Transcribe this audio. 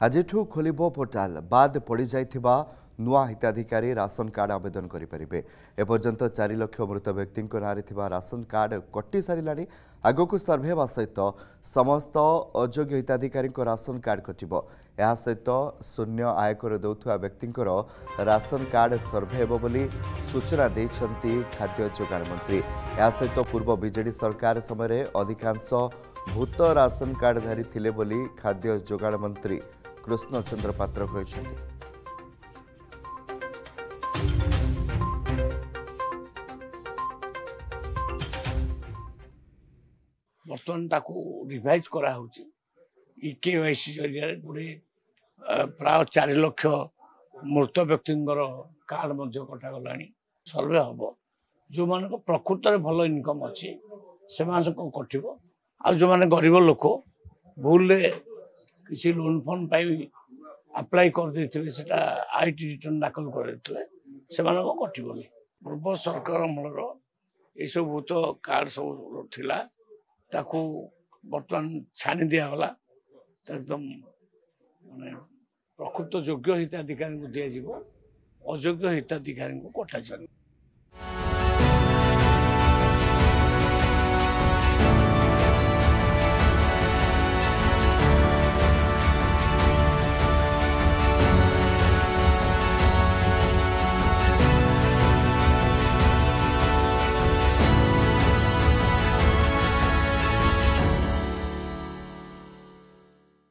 आजिठू खोलिबो portal बाद पड़ जाइथिबा नुआ हिताधिकारी राशन कार्ड आवेदन करें। एपर्यंत 4 लाख मृत व्यक्ति नाँ राशन कार्ड कटि सारे आगक सर्भे हेबा सहित समस्त अयोग्य हिताधिकारी राशन कार्ड कटिबो। यह सहित शून्य आयकर देउथुवा व्यक्ति राशन कार्ड सर्भे हेबो बोली सूचना देइछंती खाद्य जोगाण मंत्री। यह सहित पूर्व बीजेडी सरकार समय अधिकांश भूत राशन कार्डधारी थिले बोली खाद्य जोगाण मंत्री कृष्ण चंद्र पात्र कहते। बर्तमान ताकू रिवाइज करा होची केवाईसी जरिया गोटे प्राय 4 लाख मृत व्यक्ति कार्ड कटा गला सर्वे हम जो मान प्रकृत भल इनकम अच्छी से कटो आ जो मैंने गरीब लोक भूल किसी लोन फोन पाई अप्लाई कर आईटी रिटर्न दाखल करते कटोनी। पूर्व सरकार अमलर यू भूत कार्ड सब थिला ताकू बर्तमान छानी दिगला एकदम माने प्रकृत योग्य हिताधिकारी को दिज्व अयोग्य हिताधिकारी को कटा।